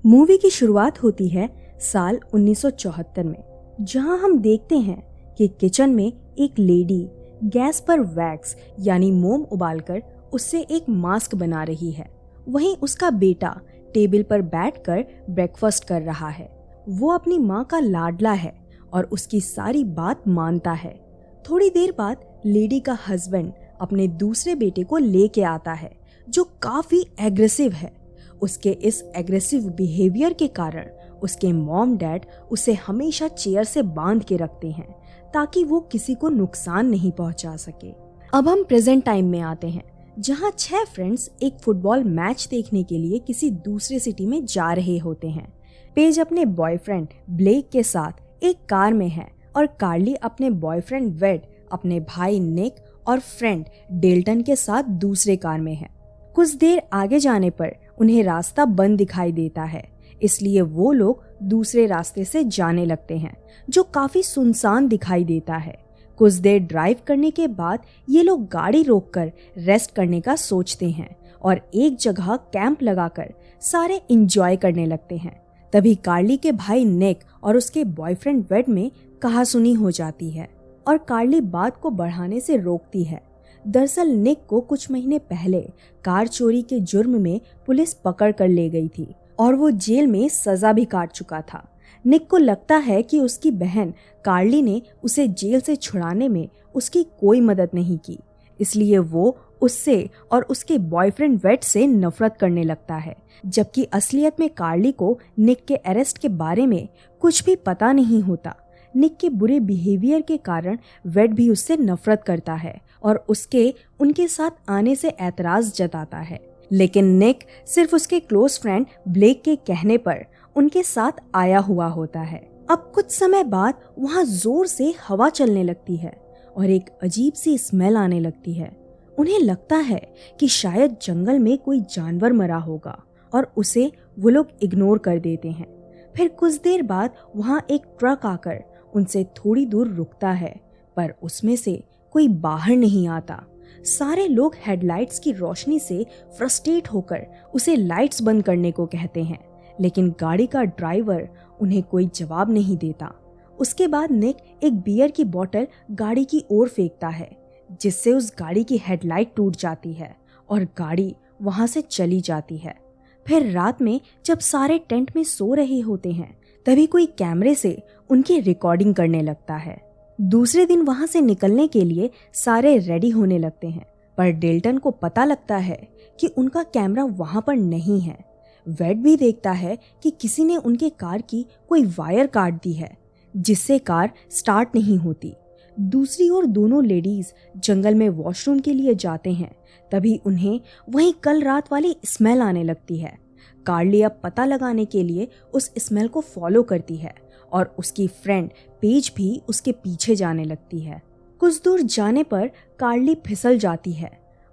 Movie की शुरुआत होती है साल 1974 में, जहां हम देखते हैं कि किचन में एक लेडी गैस पर वैक्स यानी मोम उबालकर उससे एक मास्क बना रही है। वहीं उसका बेटा टेबल पर बैठकर ब्रेकफास्ट कर रहा है। वो अपनी माँ का लाडला है और उसकी सारी बात मानता है। थोड़ी देर बाद लेडी का हस्बैंड अपने दूसरे बेटे को लेके आता है, जो काफी एग्रेसिव है। उसके इस एग्रेसिव बिहेवियर के कारण उसके मॉम डैड उसे हमेशा चेयर से बांध के रखते हैं ताकि वो किसी को नुकसान नहीं पहुंचा सके। अब हम प्रेजेंट टाइम में आते हैं, जहां 6 फ्रेंड्स एक फुटबॉल मैच देखने के लिए किसी दूसरे सिटी में जा रहे होते हैं। पेज अपने बॉयफ्रेंड ब्लेक के साथ एक कार में है और कार्ली अपने बॉयफ्रेंड वेड, अपने भाई निक और फ्रेंड डेल्टन के साथ दूसरे कार में है। कुछ देर आगे जाने पर उन्हें रास्ता बंद दिखाई देता है, इसलिए वो लोग दूसरे रास्ते से जाने लगते हैं, जो काफी सुनसान दिखाई देता है। कुछ देर ड्राइव करने के बाद ये लोग गाड़ी रोककर रेस्ट करने का सोचते हैं और एक जगह कैंप लगाकर सारे एंजॉय करने लगते हैं। तभी कार्ली के भाई निक और उसके बॉयफ्रेंड वेड में कहासुनी हो जाती है और कार्ली बात को बढ़ाने से रोकती है। दरअसल निक को कुछ महीने पहले कार चोरी के जुर्म में पुलिस पकड़ कर ले गई थी और वो जेल में सजा भी काट चुका था। निक को लगता है कि उसकी बहन कार्ली ने उसे जेल से छुड़ाने में उसकी कोई मदद नहीं की, इसलिए वो उससे और उसके बॉयफ्रेंड वेड से नफरत करने लगता है। जबकि असलियत में कार्ली को निक के अरेस्ट के बारे में कुछ भी पता नहीं होता। निक के बुरे बिहेवियर के कारण वेड भी उससे नफरत करता है और उनके साथ आने से ऐतराज जताता है। लेकिन निक सिर्फ उसके क्लोज फ्रेंड ब्लेक के कहने पर उनके साथ आया हुआ होता है। अब कुछ समय बाद वहाँ जोर से हवा चलने लगती है और एक अजीब सी स्मेल आने लगती है। उन्हें लगता है कि शायद जंगल में कोई जानवर मरा होगा और उसे वो लोग इग्नोर कर देते हैं। फिर कुछ देर बाद वहाँ एक ट्रक आकर उनसे थोड़ी दूर रुकता है, पर उसमें से कोई बाहर नहीं आता। सारे लोग हेडलाइट्स की रोशनी से फ्रस्ट्रेट होकर उसे लाइट्स बंद करने को कहते हैं, लेकिन गाड़ी का ड्राइवर उन्हें कोई जवाब नहीं देता। उसके बाद निक एक बियर की बोतल गाड़ी की ओर फेंकता है, जिससे उस गाड़ी की हेडलाइट टूट जाती है और गाड़ी वहां से चली जाती है। फिर रात में जब सारे टेंट में सो रहे होते हैं, तभी कोई कैमरे से उनकी रिकॉर्डिंग करने लगता है। दूसरे दिन वहां से निकलने के लिए सारे रेडी होने लगते हैं, पर डेल्टन को पता लगता है कि उनका कैमरा वहां पर नहीं है। वेड भी देखता है कि किसी ने उनके कार की कोई वायर काट दी है, जिससे कार स्टार्ट नहीं होती। दूसरी ओर दोनों लेडीज जंगल में वॉशरूम के लिए जाते हैं, तभी उन्हें वहीं कल रात वाली स्मेल आने लगती है। कार्ली अब पता लगाने के लिए उस स्मेल को फॉलो करती है और उसकी फ्रेंड पेज भी उसके पीछे जाने लगती है। कुछ दूर जाने पर कार्ली फिसल जाती है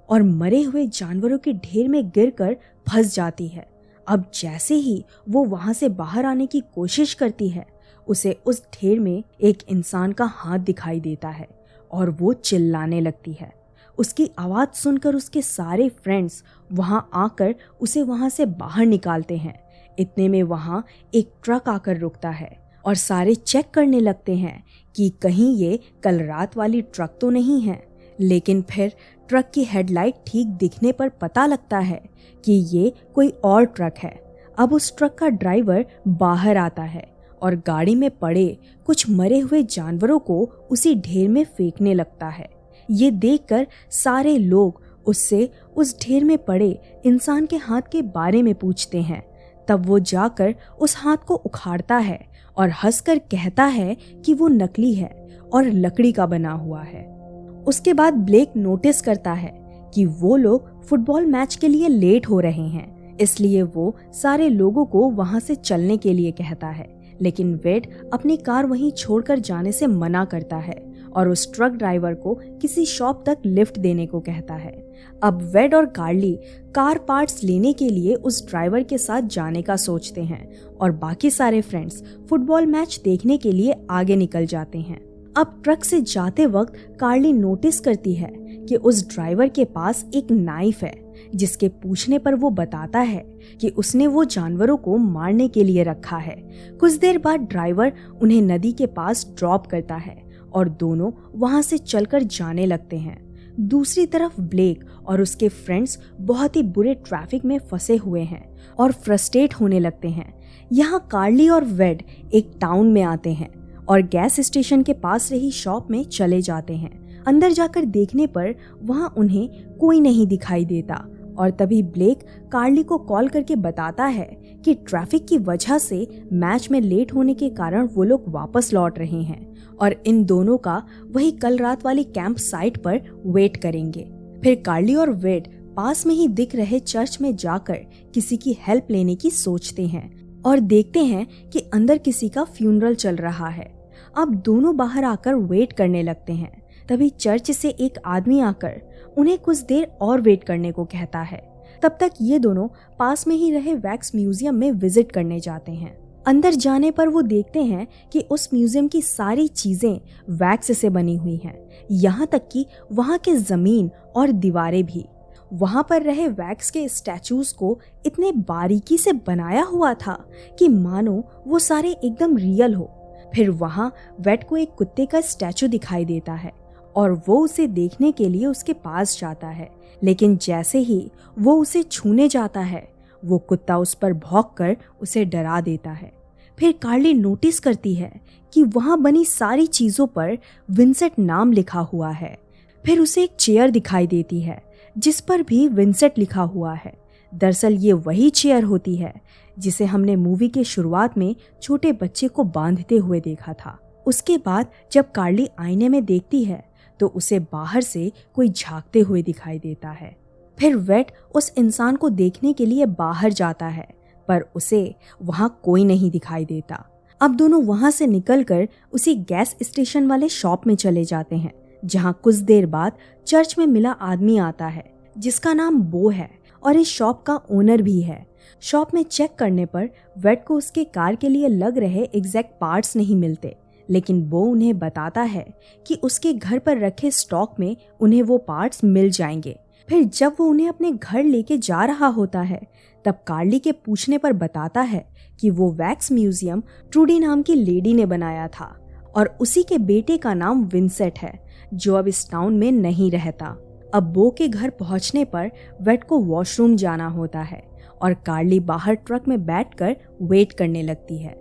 और मरे हुए जानवरों के ढेर में गिरकर फंस जाती है। अब जैसे ही वो वहां से बाहर आने की कोशिश करती है, उसे उस ढेर में एक इंसान का हाथ दिखाई देता है और वो चिल्लाने लगती है। उसकी आवाज सुनकर उसके सारे फ्रेंड्स वहां आकर उसे वहां से बाहर निकालते हैं। इतने में वहां एक ट्रक आकर रुकता है और सारे चेक करने लगते हैं कि कहीं ये कल रात वाली ट्रक तो नहीं है। लेकिन फिर ट्रक की हेडलाइट ठीक दिखने पर पता लगता है कि ये कोई और ट्रक है। अब उस ट्रक का ड्राइवर बाहर आता है और गाड़ी में पड़े कुछ मरे हुए जानवरों को उसी ढेर में फेंकने लगता है। ये देखकर सारे लोग उससे उस ढेर में पड़े इंसान के हाथ के बारे में पूछते हैं। तब वो जाकर उस हाथ को उखाड़ता है और हंसकर कहता है कि वो नकली है और लकड़ी का बना हुआ है। उसके बाद ब्लेक नोटिस करता है कि वो लोग फुटबॉल मैच के लिए लेट हो रहे हैं, इसलिए वो सारे लोगों को वहां से चलने के लिए कहता है। लेकिन वेड अपनी कार वहीं छोड़कर जाने से मना करता है और उस ट्रक ड्राइवर को किसी शॉप तक लिफ्ट देने को कहता है। अब वेड और कार्ली कार पार्ट्स लेने के लिए उस ड्राइवर के साथ जाने का सोचते हैं और बाकी सारे फ्रेंड्स फुटबॉल मैच देखने के लिए आगे निकल जाते हैं। अब ट्रक से जाते वक्त कार्ली नोटिस करती है कि उस ड्राइवर के पास एक नाइफ है, जिसके पूछने पर वो बताता है कि उसने वो जानवरों को मारने के लिए रखा है। कुछ देर बाद ड्राइवर उन्हें नदी के पास ड्रॉप करता है और दोनों वहां से चलकर जाने लगते हैं। दूसरी तरफ ब्लेक और उसके फ्रेंड्स बहुत ही बुरे ट्रैफिक में फंसे हुए हैं और फ्रस्ट्रेट होने लगते हैं। यहाँ कार्ली और वेड एक टाउन में आते हैं और गैस स्टेशन के पास रही शॉप में चले जाते हैं। अंदर जाकर देखने पर वहाँ उन्हें कोई नहीं दिखाई देता और तभी ब्लेक कार्ली को कॉल करके बताता है कि ट्रैफिक की वजह से मैच में लेट होने के कारण वो लोग वापस लौट रहे हैं और इन दोनों का वही कल रात वाली कैंप साइट पर वेट करेंगे। फिर कार्ली और वेड पास में ही दिख रहे चर्च में जाकर किसी की हेल्प लेने की सोचते हैं और देखते हैं कि अंदर किसी का फ्यूनरल चल रहा है। अब दोनों बाहर आकर वेट करने लगते हैं। तभी चर्च से एक आदमी आकर उन्हें कुछ देर और वेट करने को कहता है। तब तक ये दोनों पास में ही रहे वैक्स म्यूजियम में विजिट करने जाते हैं। अंदर जाने पर वो देखते हैं कि उस म्यूजियम की सारी चीजें वैक्स से बनी हुई हैं, यहाँ तक कि वहाँ के जमीन और दीवारें भी। वहाँ पर रहे वैक्स के स्टैचूज को इतने बारीकी से बनाया हुआ था कि मानो वो सारे एकदम रियल हो। फिर वहाँ वेड को एक कुत्ते का स्टैचू दिखाई देता है और वो उसे देखने के लिए उसके पास जाता है, लेकिन जैसे ही वो उसे छूने जाता है वो कुत्ता उस पर भौंककर उसे डरा देता है। फिर कार्ली नोटिस करती है कि वहाँ बनी सारी चीज़ों पर विंसेंट नाम लिखा हुआ है। फिर उसे एक चेयर दिखाई देती है जिस पर भी विंसेंट लिखा हुआ है। दरअसल ये वही चेयर होती है जिसे हमने मूवी के शुरुआत में छोटे बच्चे को बांधते हुए देखा था। उसके बाद जब कार्ली आईने में देखती है तो उसे बाहर से कोई झांकते हुए दिखाई देता है। फिर वेड उस इंसान को देखने के लिए बाहर जाता है पर उसे वहां कोई नहीं दिखाई देता। अब दोनों वहां से निकलकर उसी गैस स्टेशन वाले शॉप में चले जाते हैं जहां कुछ देर बाद चर्च में मिला आदमी आता है जिसका नाम बो है और इस शॉप का ओनर भी है। शॉप में चेक करने पर वेड को उसके कार के लिए लग रहे एग्जैक्ट पार्ट्स नहीं मिलते, लेकिन बो उन्हें बताता है कि उसके घर पर रखे स्टॉक में उन्हें वो पार्ट्स मिल जाएंगे। फिर जब वो उन्हें अपने घर लेके जा रहा होता है तब कार्ली के पूछने पर बताता है कि वो वैक्स म्यूजियम ट्रूडी नाम की लेडी ने बनाया था और उसी के बेटे का नाम विंसेंट है जो अब इस टाउन में नहीं रहता। अब बो के घर पहुंचने पर वेड को वॉशरूम जाना होता है और कार्ली बाहर ट्रक में बैठकर वेट करने लगती है।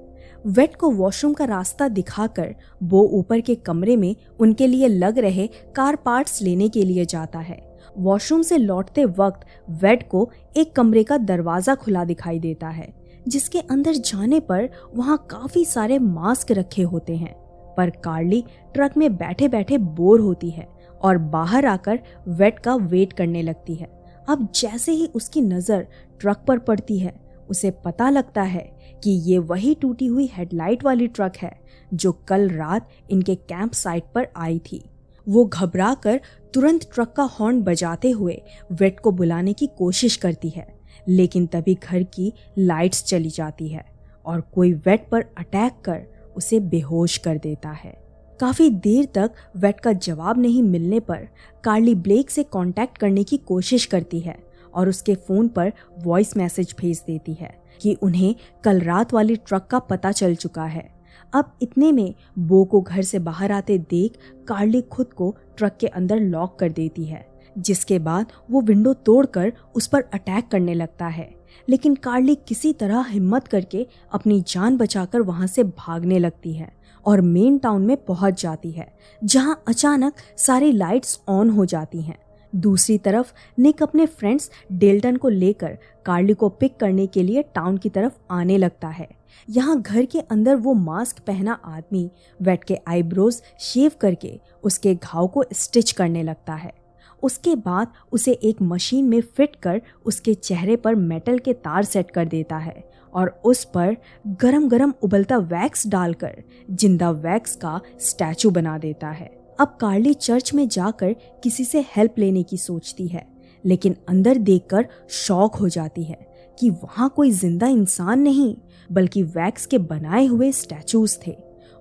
वेड को वॉशरूम का रास्ता दिखाकर बो ऊपर के कमरे में उनके लिए लग रहे कार पार्ट्स लेने के लिए जाता है। वॉशरूम से लौटते वक्त वेड को एक कमरे का दरवाजा खुला दिखाई देता है जिसके अंदर जाने पर वहाँ काफी सारे मास्क रखे होते हैं, पर कार्ली ट्रक में बैठे बैठे बोर होती है और बाहर आकर वेड का वेट करने लगती है। अब जैसे ही उसकी नजर ट्रक पर पड़ती है उसे पता लगता है कि ये वही टूटी हुई हेडलाइट वाली ट्रक है जो कल रात इनके कैंप साइट पर आई थी। वो घबराकर तुरंत ट्रक का हॉर्न बजाते हुए वेड को बुलाने की कोशिश करती है, लेकिन तभी घर की लाइट्स चली जाती है और कोई वेड पर अटैक कर उसे बेहोश कर देता है। काफी देर तक वेड का जवाब नहीं मिलने पर कार्ली ब्लेक से कांटेक्ट करने की कोशिश करती है और उसके फोन पर वॉइस मैसेज भेज देती है कि उन्हें कल रात वाली ट्रक का पता चल चुका है। अब इतने में बो को घर से बाहर आते देख कार्ली खुद को ट्रक के अंदर लॉक कर देती है, जिसके बाद वो विंडो तोड़कर उस पर अटैक करने लगता है। लेकिन कार्ली किसी तरह हिम्मत करके अपनी जान बचाकर वहां से भागने लगती है और मेन टाउन में पहुंच जाती है जहां अचानक सारी लाइट्स ऑन हो जाती हैं। दूसरी तरफ निक अपने फ्रेंड्स डेल्टन को लेकर कार्ली को पिक करने के लिए टाउन की तरफ आने लगता है। यहाँ घर के अंदर वो मास्क पहना आदमी वेड के आईब्रोज शेव करके उसके घाव को स्टिच करने लगता है। उसके बाद उसे एक मशीन में फिट कर उसके चेहरे पर मेटल के तार सेट कर देता है और उस पर गरम गरम उबलता वैक्स डालकर जिंदा वैक्स का स्टैचू बना देता है। अब कार्ली चर्च में जाकर किसी से हेल्प लेने की सोचती है, लेकिन अंदर देखकर शॉक हो जाती है कि वहाँ कोई जिंदा इंसान नहीं बल्कि वैक्स के बनाए हुए स्टैचूज थे।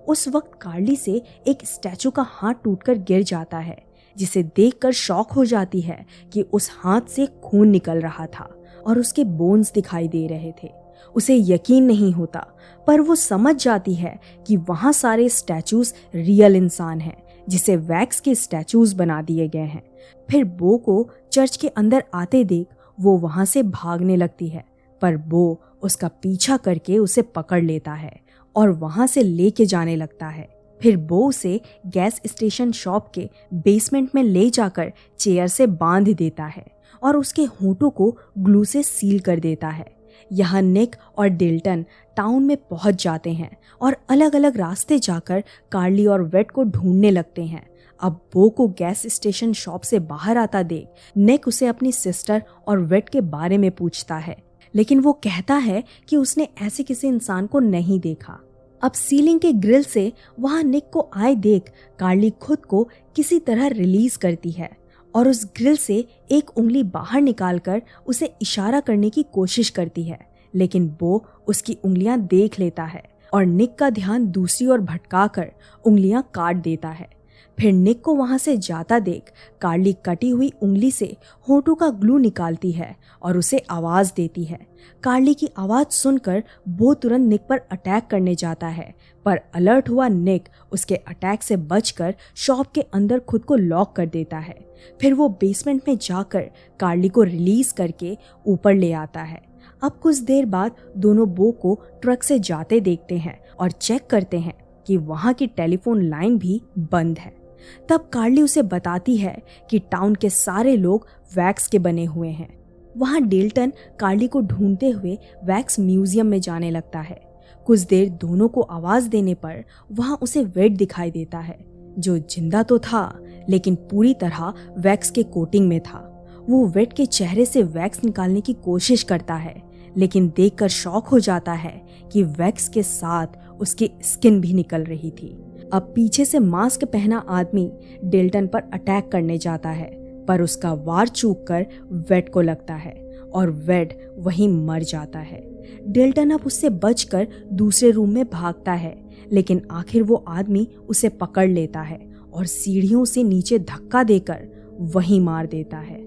उस वक्त कार्ली से एक स्टैचू का हाथ टूटकर गिर जाता है, जिसे देखकर शॉक हो जाती है कि उस हाथ से खून निकल रहा था और उसके बोन्स दिखाई दे रहे थे। उसे यकीन नहीं होता, पर वो समझ जाती है कि वहाँ सारे स्टैचूज रियल इंसान हैं जिसे वैक्स के स्टैचूज बना दिए गए हैं। फिर बो को चर्च के अंदर आते देख वो वहाँ से भागने लगती है, पर बो उसका पीछा करके उसे पकड़ लेता है और वहाँ से लेके जाने लगता है। फिर बो उसे गैस स्टेशन शॉप के बेसमेंट में ले जाकर चेयर से बांध देता है और उसके होंठों को ग्लू से सील कर देता है। यहाँ निक और डिल्टन टाउन में पहुंच जाते हैं और अलग अलग रास्ते जाकर कार्ली और वेट को ढूंढने लगते हैं। अब बो को गैस स्टेशन शॉप से बाहर आता देख निक उसे अपनी सिस्टर और वेट के बारे में पूछता है, लेकिन वो कहता है कि उसने ऐसे किसी इंसान को नहीं देखा। अब सीलिंग के ग्रिल से वहां निक को आए देख कार्ली खुद को किसी तरह रिलीज करती है और उस ग्रिल से एक उंगली बाहर निकालकर उसे इशारा करने की कोशिश करती है, लेकिन बो उसकी उंगलियां देख लेता है और निक का ध्यान दूसरी ओर भटकाकर उंगलियां काट देता है। फिर निक को वहां से जाता देख कार्ली कटी हुई उंगली से होंठों का ग्लू निकालती है और उसे आवाज देती है। कार्ली की आवाज सुनकर बो तुरंत निक पर अटैक करने जाता है, पर अलर्ट हुआ निक उसके अटैक से बचकर शॉप के अंदर खुद को लॉक कर देता है। फिर वो बेसमेंट में जाकर कार्ली को रिलीज करके ऊपर ले आता है। अब कुछ देर बाद दोनों बो को ट्रक से जाते देखते हैं और चेक करते हैं कि वहां की टेलीफोन लाइन भी बंद है। तब कार्ली उसे बताती है कि टाउन के सारे लोग वैक्स के बने हुए हैं। वहां डिल्टन कार्ली को ढूंढते हुए वैक्स म्यूजियम में जाने लगता है। कुछ देर दोनों को आवाज देने पर वहां उसे वेट दिखाई देता है, जो जिंदा तो था लेकिन पूरी तरह वैक्स के कोटिंग में था। वो वेट के चेहरे से वैक्स निकालने की कोशिश करता है, लेकिन देखकर शॉक हो जाता है कि वैक्स के साथ उसकी स्किन भी निकल रही थी। अब पीछे से मास्क पहना आदमी डिल्टन पर अटैक करने जाता है, पर उसका वार चूककर वेट को लगता है और वेट वहीं मर जाता है। डिल्टन अब उससे बचकर दूसरे रूम में भागता है, लेकिन आखिर वो आदमी उसे पकड़ लेता है और सीढ़ियों से नीचे धक्का देकर वहीं मार देता है।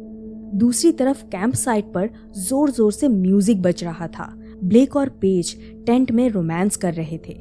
दूसरी तरफ कैंप साइट पर जोर जोर से म्यूजिक बज रहा था। ब्लेक और पेज टेंट में रोमांस कर रहे थे।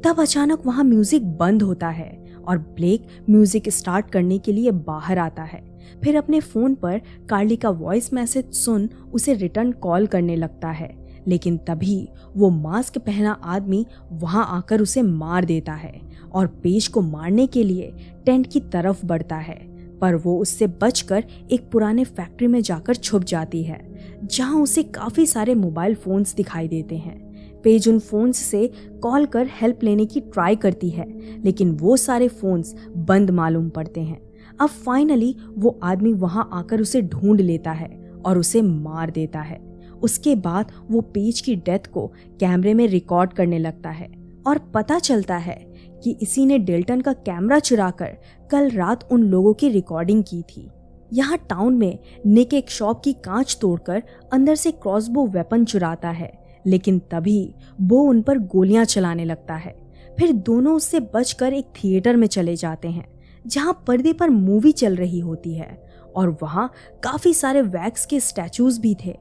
तब अचानक वहां म्यूजिक बंद होता है और ब्लेक म्यूजिक स्टार्ट करने के लिए बाहर आता है। फिर अपने फोन पर कार्ली का वॉइस मैसेज सुन उसे रिटर्न कॉल करने लगता है, लेकिन तभी वो मास्क पहना आदमी वहां आकर उसे मार देता है और पेज को मारने के लिए टेंट की तरफ बढ़ता है, पर वो उससे बचकर एक पुराने फैक्ट्री में जाकर छुप जाती है, जहां उसे काफी सारे मोबाइल फोन्स दिखाई देते हैं। पेज उन फोन्स से कॉल कर हेल्प लेने की ट्राई करती है, लेकिन वो सारे फोन्स बंद मालूम पड़ते हैं। अब फाइनली वो आदमी वहां आकर उसे ढूंढ लेता है और उसे मार देता है। उसके बाद वो पेज की डेथ को कैमरे में रिकॉर्ड करने लगता है और पता चलता है कि इसी ने डिल्टन का कैमरा चुराकर कल रात उन लोगों की रिकॉर्डिंग की थी। यहाँ टाउन में निक एक शॉप की कांच तोड़कर अंदर से क्रॉसबो वेपन चुराता है, लेकिन तभी बो उन पर गोलियां चलाने लगता है। फिर दोनों उससे बचकर एक थिएटर में चले जाते हैं, जहां पर्दे पर मूवी चल रही होती है और वहां काफी सारे वैक्स के स्टैचूज भी थे।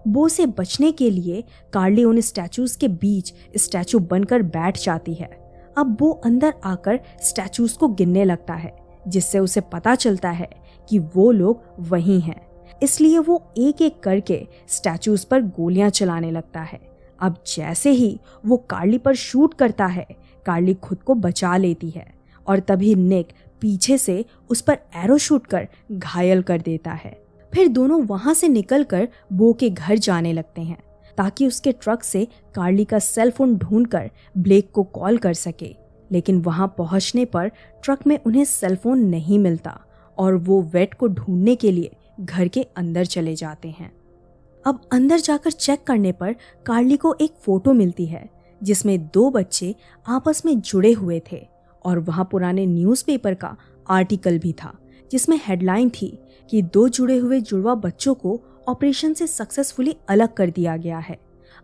बो से बचने के लिए कार्ली उन स्टैचूज के बीच स्टैचू बनकर बैठ जाती है। अब बो अंदर आकर स्टैचूज को गिनने लगता है, जिससे उसे पता चलता है कि वो लोग वही हैं। इसलिए वो एक एक करके स्टैचूज पर गोलियां चलाने लगता है। अब जैसे ही वो कार्ली पर शूट करता है, कार्ली खुद को बचा लेती है और तभी निक पीछे से उस पर एरो शूट कर घायल कर देता है। फिर दोनों वहां से निकलकर बो के घर जाने लगते हैं, ताकि उसके ट्रक से कार्ली का सेल फोन ढूंढकर ब्लेक को कॉल कर सके, लेकिन वहां पहुंचने पर ट्रक में उन्हें सेल फोन नहीं मिलता और वो वेट को ढूंढने के लिए घर के अंदर चले जाते हैं। अब अंदर जाकर चेक करने पर कार्ली को एक फोटो मिलती है, जिसमें दो बच्चे आपस में जुड़े हुए थे और वहां पुराने न्यूज़पेपर का आर्टिकल भी था, जिसमें हेडलाइन थी कि दो जुड़े हुए जुड़वा बच्चों को ऑपरेशन से सक्सेसफुली अलग कर दिया गया है।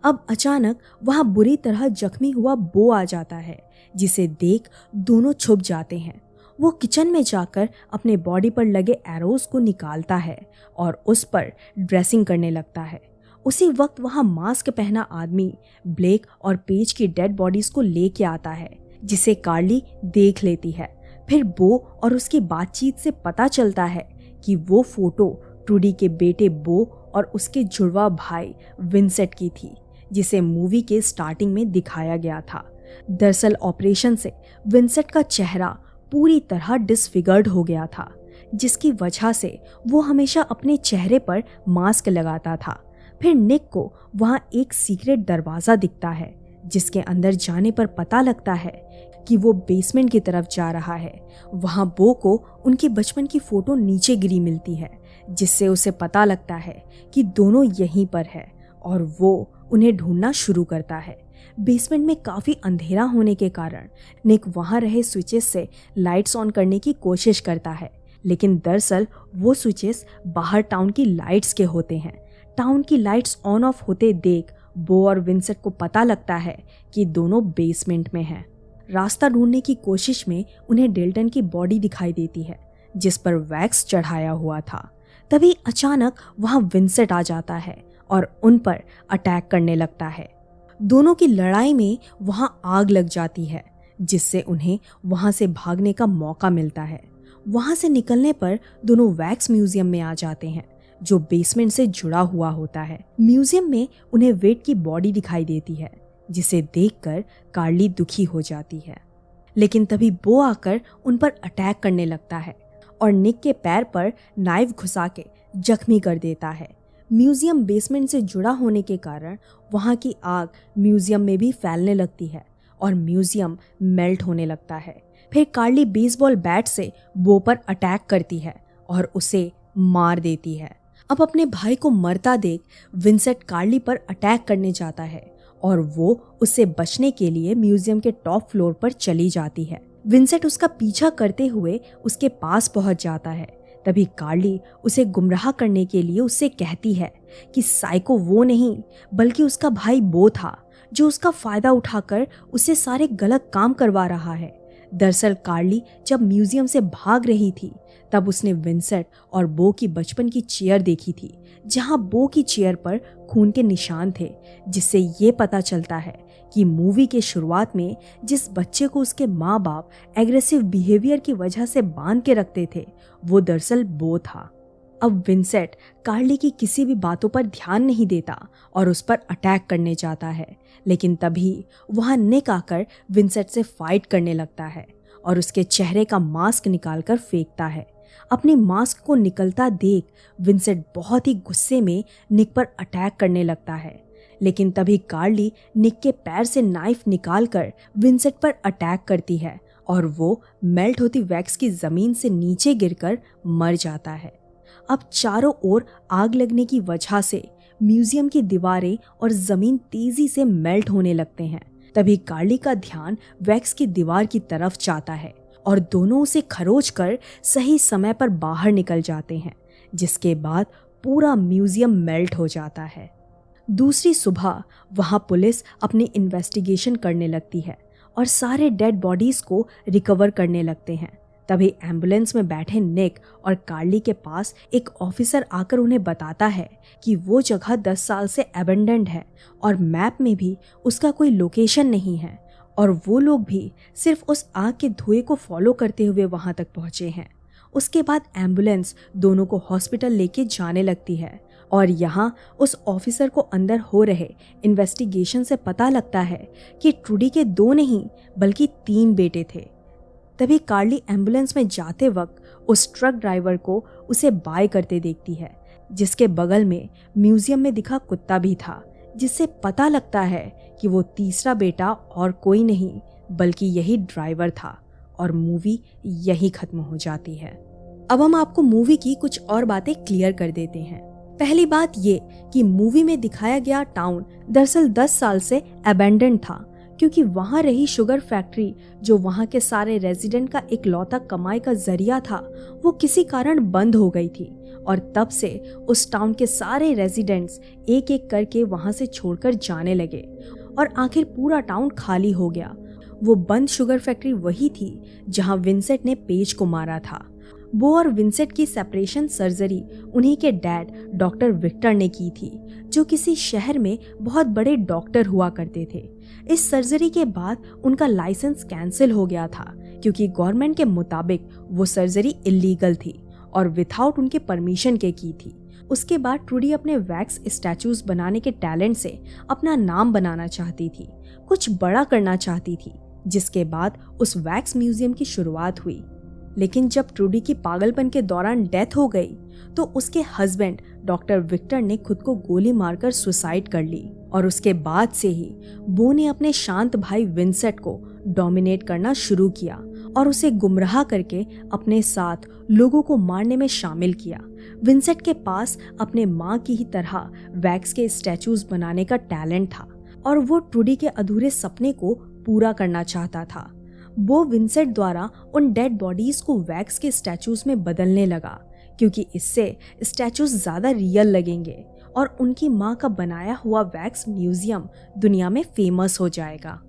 अब अचानक वहां बुरी तरह जख्मी हुआ बो आ जाता है, जिसे देख दोनों छुप जाते हैं वो किचन में जाकर अपने बॉडी पर लगे एरोज को निकालता है और उस पर ड्रेसिंग करने लगता है। उसी वक्त वहाँ मास्क पहना आदमी ब्लेक और पेज की डेड बॉडीज को लेके आता है, जिसे कार्ली देख लेती है। फिर बो और उसकी बातचीत से पता चलता है कि वो फोटो ट्रूडी के बेटे बो और उसके जुड़वा भाई विंसेंट की थी, जिसे मूवी के स्टार्टिंग में दिखाया गया था। दरअसल ऑपरेशन से विंसेंट का चेहरा पूरी तरह डिसफिगर्ड हो गया था, जिसकी वजह से वो हमेशा अपने चेहरे पर मास्क लगाता था। फिर निक को वहाँ एक सीक्रेट दरवाजा दिखता है, जिसके अंदर जाने पर पता लगता है कि वो बेसमेंट की तरफ जा रहा है। वहाँ बो को उनकी बचपन की फोटो नीचे गिरी मिलती है, जिससे उसे पता लगता है कि दोनों यहीं पर है और वो उन्हें ढूंढना शुरू करता है। बेसमेंट में काफी अंधेरा होने के कारण निक वहाँ रहे स्विचेस से लाइट्स ऑन करने की कोशिश करता है, लेकिन दरअसल वो स्विचेस बाहर टाउन की लाइट्स के होते हैं। टाउन की लाइट्स ऑन ऑफ होते देख बो और विंसेंट को पता लगता है कि दोनों बेसमेंट में हैं। रास्ता ढूंढने की कोशिश में उन्हें डेल्टन की बॉडी दिखाई देती है, जिस पर वैक्स चढ़ाया हुआ था। तभी अचानक वहां विंसेंट आ जाता है और उन पर अटैक करने लगता है। दोनों की लड़ाई में वहां आग लग जाती है, जिससे उन्हें वहां से भागने का मौका मिलता है। वहां से निकलने पर दोनों वैक्स म्यूजियम में आ जाते हैं, जो बेसमेंट से जुड़ा हुआ होता है। म्यूजियम में उन्हें वेट की बॉडी दिखाई देती है, जिसे देखकर कार्ली दुखी हो जाती है। लेकिन तभी बो आकर उन पर अटैक करने लगता है और निक के पैर पर नाइफ घुसा के जख्मी कर देता है। म्यूजियम बेसमेंट से जुड़ा होने के कारण वहाँ की आग म्यूजियम में भी फैलने लगती है और म्यूजियम मेल्ट होने लगता है। फिर कार्ली बेसबॉल बैट से बो पर अटैक करती है और उसे मार देती है। अब अपने भाई को मरता देख विंसेंट कार्ली पर अटैक करने जाता है और वो उससे बचने के लिए म्यूजियम के टॉप फ्लोर पर चली जाती है। विंसेंट उसका पीछा करते हुए उसके पास पहुंच जाता है। तभी कार्ली उसे गुमराह करने के लिए उससे कहती है कि साइको वो नहीं बल्कि उसका भाई बो था, जो उसका फायदा उठाकर उससे सारे गलत काम करवा रहा है। दरअसल कार्ली जब म्यूजियम से भाग रही थी, तब उसने विंसेंट और बो की बचपन की चेयर देखी थी, जहां बो की चेयर पर खून के निशान थे, जिससे ये पता चलता है कि मूवी के शुरुआत में जिस बच्चे को उसके माँ बाप एग्रेसिव बिहेवियर की वजह से बांध के रखते थे, वो दरअसल बो था। अब विंसेंट कार्ली की किसी भी बातों पर ध्यान नहीं देता और उस पर अटैक करने जाता है, लेकिन तभी वहां निक आकर विंसेंट से फाइट करने लगता है और उसके चेहरे का मास्क निकालकर फेंकता है। अपनी मास्क को निकलता देख विंसेंट बहुत ही गुस्से में निक पर अटैक करने लगता है, लेकिन तभी कार्ली निक के पैर से नाइफ निकालकर विंसेंट पर अटैक करती है और वो मेल्ट होती वैक्स की जमीन से नीचे गिरकर मर जाता है। अब चारों ओर आग लगने की वजह से म्यूजियम की दीवारें और जमीन तेजी से मेल्ट होने लगते हैं। तभी कार्ली का ध्यान वैक्स की दीवार की तरफ जाता है और दोनों उसे खरोच कर सही समय पर बाहर निकल जाते हैं, जिसके बाद पूरा म्यूजियम मेल्ट हो जाता है। दूसरी सुबह वहां पुलिस अपनी इन्वेस्टिगेशन करने लगती है और सारे डेड बॉडीज को रिकवर करने लगते हैं। तभी एम्बुलेंस में बैठे निक और कार्ली के पास एक ऑफिसर आकर उन्हें बताता है कि वो जगह 10 साल से अबेंडेंड है और मैप में भी उसका कोई लोकेशन नहीं है और वो लोग भी सिर्फ उस आग के धुएं को फॉलो करते हुए वहां तक पहुंचे हैं। उसके बाद एम्बुलेंस दोनों को हॉस्पिटल लेके जाने लगती है और यहाँ उस ऑफिसर को अंदर हो रहे इन्वेस्टिगेशन से पता लगता है कि ट्रूडी के 2 नहीं बल्कि 3 बेटे थे। तभी कार्ली एम्बुलेंस में जाते वक्त उस ट्रक ड्राइवर को उसे बाय करते देखती है, जिसके बगल में म्यूजियम में दिखा कुत्ता भी था, जिससे पता लगता है कि वो तीसरा बेटा और कोई नहीं बल्कि यही ड्राइवर था और मूवी यही खत्म हो जाती है। अब हम आपको मूवी की कुछ और बातें क्लियर कर देते हैं। पहली बात ये कि मूवी में दिखाया गया टाउन दरअसल 10 साल से अबेंडेंड था, क्योंकि वहां रही शुगर फैक्ट्री जो वहां के सारे रेजिडेंट का इकलौता कमाई का जरिया था, वो किसी कारण बंद हो गई थी और तब से उस टाउन के सारे रेजिडेंट्स एक एक करके वहां से छोड़कर जाने लगे और आखिर पूरा टाउन खाली हो गया। वो बंद शुगर फैक्ट्री वही थी जहां विंसेंट ने पेज को मारा था। बो और विंसेंट की सेपरेशन सर्जरी उन्हीं के डैड डॉक्टर विक्टर ने की थी, जो किसी शहर में बहुत बड़े डॉक्टर हुआ करते थे। इस सर्जरी के बाद उनका लाइसेंस कैंसिल हो गया था क्योंकि गवर्नमेंट के मुताबिक वो सर्जरी इलीगल थी और विथआउट उनके परमिशन के की थी। उसके बाद ट्रूडी अपने वैक्स स्टैचूज बनाने के टैलेंट से अपना नाम बनाना चाहती थी, कुछ बड़ा करना चाहती थी, जिसके बाद उस वैक्स म्यूजियम की शुरुआत हुई। लेकिन जब ट्रूडी की पागलपन के दौरान डेथ हो गई तो उसके हस्बैंड डॉक्टर विक्टर ने खुद को गोली मारकर सुसाइड कर ली और उसके बाद से ही बो ने अपने शांत भाई विंसेंट को डोमिनेट करना शुरू किया और उसे गुमराह करके अपने साथ लोगों को मारने में शामिल किया। विंसेंट के पास अपने माँ की ही तरह वैक्स के स्टैचूज बनाने का टैलेंट था और वो ट्रूडी के अधूरे सपने को पूरा करना चाहता था। बो विंसेंट द्वारा उन डेड बॉडीज को वैक्स के स्टैचूज में बदलने लगा क्योंकि इससे स्टैचूज ज्यादा रियल लगेंगे और उनकी माँ का बनाया हुआ वैक्स म्यूजियम दुनिया में फेमस हो जाएगा।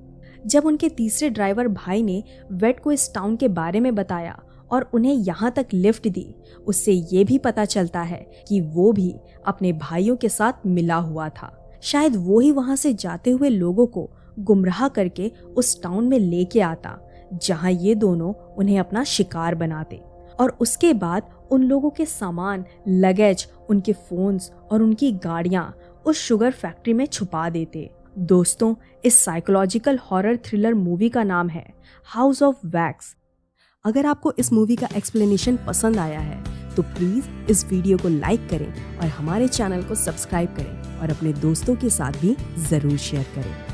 जब उनके तीसरे ड्राइवर भाई ने वेट को इस टाउन के बारे में बताया और उन्हें यहाँ तक लिफ्ट दी, उससे ये भी पता चलता है कि वो भी अपने भाइयों के साथ मिला हुआ था। शायद वो ही वहाँ से जाते हुए लोगों को गुमराह करके उस टाउन में लेके आता जहाँ ये दोनों उन्हें अपना शिकार बनाते और उसके बाद उन लोगों के सामान, लगेज, उनके फोन्स और उनकी गाड़ियाँ उस शुगर फैक्ट्री में छुपा देते। दोस्तों, इस साइकोलॉजिकल हॉरर थ्रिलर मूवी का नाम है हाउस ऑफ वैक्स। अगर आपको इस मूवी का एक्सप्लेनेशन पसंद आया है तो प्लीज इस वीडियो को लाइक करें और हमारे चैनल को सब्सक्राइब करें और अपने दोस्तों के साथ भी जरूर शेयर करें।